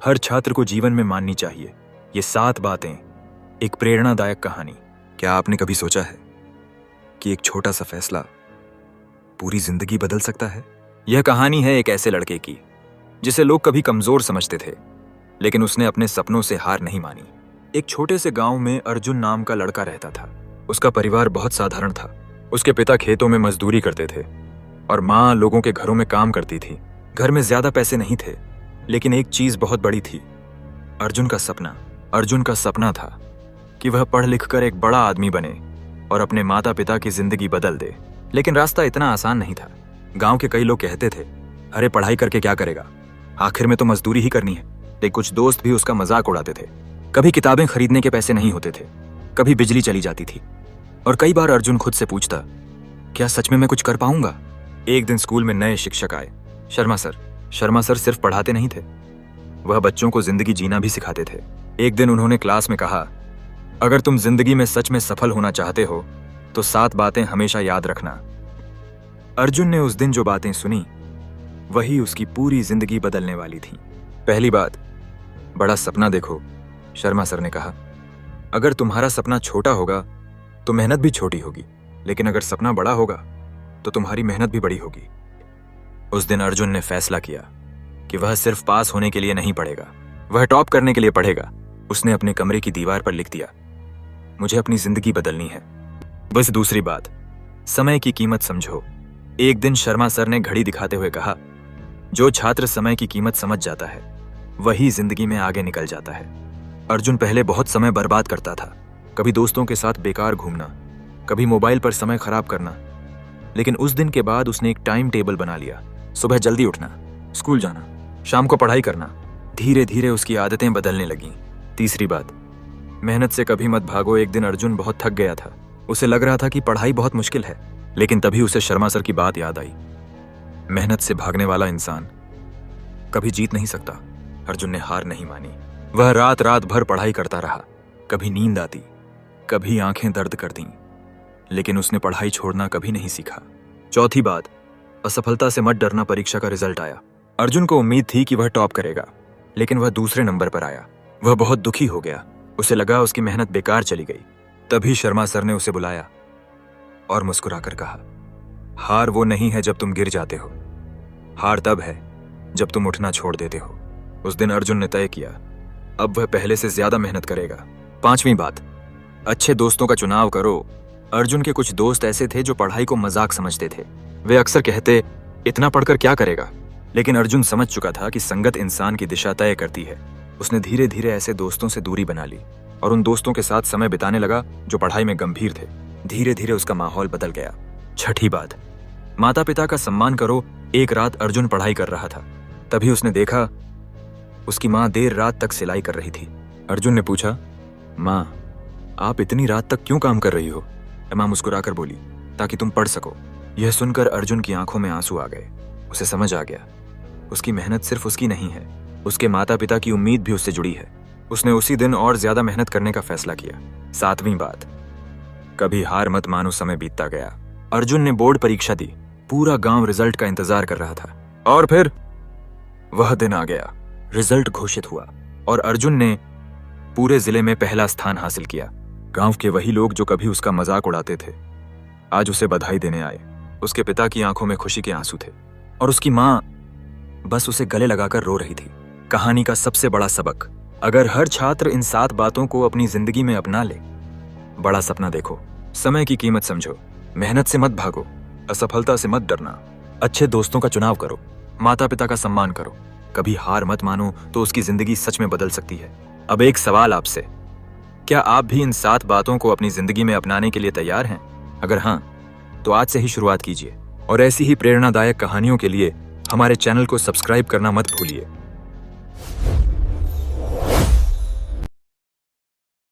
हर छात्र को जीवन में माननी चाहिए। ये 7 बातें, एक प्रेरणादायक कहानी। क्या आपने कभी सोचा है कि एक छोटा सा फैसला पूरी जिंदगी बदल सकता है? यह कहानी है एक ऐसे लड़के की जिसे लोग कभी कमजोर समझते थे, लेकिन उसने अपने सपनों से हार नहीं मानी। एक छोटे से गांव में अर्जुन नाम का लड़का रहता था। उसका परिवार बहुत साधारण था। उसके पिता खेतों में मजदूरी करते थे और माँ लोगों के घरों में काम करती थी। घर में ज्यादा पैसे नहीं थे, लेकिन एक चीज बहुत बड़ी थी, अर्जुन का सपना था कि वह पढ़ लिख कर एक बड़ा आदमी बने और अपने माता पिता की जिंदगी बदल दे। लेकिन रास्ता इतना आसान नहीं था। गांव के कई लोग कहते थे, अरे पढ़ाई करके क्या करेगा, आखिर में तो मजदूरी ही करनी है। लेकिन कुछ दोस्त भी उसका मजाक उड़ाते थे। कभी किताबें खरीदने के पैसे नहीं होते थे, कभी बिजली चली जाती थी, और कई बार अर्जुन खुद से पूछता, क्या सच में मैं कुछ कर पाऊंगा? एक दिन स्कूल में नए शिक्षक आए, शर्मा सर सिर्फ पढ़ाते नहीं थे, वह बच्चों को जिंदगी जीना भी सिखाते थे। एक दिन उन्होंने क्लास में कहा, अगर तुम जिंदगी में सच में सफल होना चाहते हो तो 7 बातें हमेशा याद रखना। अर्जुन ने उस दिन जो बातें सुनी वही उसकी पूरी जिंदगी बदलने वाली थी। पहली बात, बड़ा सपना देखो, शर्मा सर ने कहा। अगर तुम्हारा सपना छोटा होगा तो मेहनत भी छोटी होगी, लेकिन अगर सपना बड़ा होगा तो तुम्हारी मेहनत भी बड़ी होगी। उस दिन अर्जुन ने फैसला किया कि वह सिर्फ पास होने के लिए नहीं पढ़ेगा, वह टॉप करने के लिए पढ़ेगा। उसने अपने कमरे की दीवार पर लिख दिया, मुझे अपनी जिंदगी बदलनी है। बस दूसरी बात, समय की कीमत समझो। एक दिन शर्मा सर ने घड़ी दिखाते हुए कहा, जो छात्र समय की कीमत समझ जाता है वही जिंदगी में आगे निकल जाता है। अर्जुन पहले बहुत समय बर्बाद करता था, कभी दोस्तों के साथ बेकार घूमना, कभी मोबाइल पर समय खराब करना। लेकिन उस दिन के बाद उसने एक टाइम टेबल बना लिया। सुबह जल्दी उठना, स्कूल जाना, शाम को पढ़ाई करना। धीरे धीरे उसकी आदतें बदलने लगीं। तीसरी बात, मेहनत से कभी मत भागो। एक दिन अर्जुन बहुत थक गया था, उसे लग रहा था कि पढ़ाई बहुत मुश्किल है, लेकिन तभी उसे शर्मा सर की बात याद आई, मेहनत से भागने वाला इंसान कभी जीत नहीं सकता। अर्जुन ने हार नहीं मानी। वह रात भर पढ़ाई करता रहा। कभी नींद आती, कभी आंखें दर्द करती, लेकिन उसने पढ़ाई छोड़ना कभी नहीं सीखा। चौथी बात, असफलता से मत डरना। परीक्षा का रिजल्ट आया। अर्जुन को उम्मीद थी कि वह टॉप करेगा, लेकिन वह दूसरे नंबर पर आया। वह बहुत दुखी हो गया, उसे लगा उसकी मेहनत बेकार चली गई। तभी शर्मा सर ने उसे बुलाया और मुस्कुराकर कहा, हार वो नहीं है जब तुम गिर जाते हो, हार तब है जब तुम उठना छोड़ देते हो। उस दिन अर्जुन ने तय किया, अब वह पहले से ज्यादा मेहनत करेगा। 5वीं बात, अच्छे दोस्तों का चुनाव करो। अर्जुन के कुछ दोस्त ऐसे थे जो पढ़ाई को मजाक समझते थे। वे अक्सर कहते, इतना पढ़कर क्या करेगा? लेकिन अर्जुन समझ चुका था कि संगत इंसान की दिशा तय करती है। उसने धीरे धीरे ऐसे दोस्तों से दूरी बना ली और उन दोस्तों के साथ समय बिताने लगा जो पढ़ाई में गंभीर थे। धीरे धीरे उसका माहौल बदल गया। 6ठी बात, माता पिता का सम्मान करो। एक रात अर्जुन पढ़ाई कर रहा था, तभी उसने देखा उसकी माँ देर रात तक सिलाई कर रही थी। अर्जुन ने पूछा, माँ आप इतनी रात तक क्यों काम कर रही हो? माँ मुस्कुराकर बोली, ताकि तुम पढ़ सको। यह सुनकर अर्जुन की आंखों में आंसू आ गए। उसे समझ आ गया, उसकी मेहनत सिर्फ उसकी नहीं है, उसके माता पिता की उम्मीद भी उससे जुड़ी है। उसने उसी दिन और ज्यादा मेहनत करने का फैसला किया। 7वीं बात, कभी हार मत मानो। समय बीतता गया। अर्जुन ने बोर्ड परीक्षा दी। पूरा गांव रिजल्ट का इंतजार कर रहा था। और फिर वह दिन आ गया। रिजल्ट घोषित हुआ और अर्जुन ने पूरे जिले में पहला स्थान हासिल किया। गांव के वही लोग जो कभी उसका मजाक उड़ाते थे, आज उसे बधाई देने आए। उसके पिता की आंखों में खुशी के आंसू थे और उसकी माँ बस उसे गले लगाकर रो रही थी। कहानी का सबसे बड़ा सबक, अगर हर छात्र इन 7 बातों को अपनी जिंदगी में अपना ले, बड़ा सपना देखो, समय की कीमत समझो, मेहनत से मत भागो, असफलता से मत डरना, अच्छे दोस्तों का चुनाव करो, माता पिता का सम्मान करो, कभी हार मत मानो, तो उसकी जिंदगी सच में बदल सकती है। अब एक सवाल आपसे, क्या आप भी इन 7 बातों को अपनी जिंदगी में अपनाने के लिए तैयार हैं? अगर हाँ, तो आज से ही शुरुआत कीजिए और ऐसी ही प्रेरणादायक कहानियों के लिए हमारे चैनल को सब्सक्राइब करना मत भूलिए।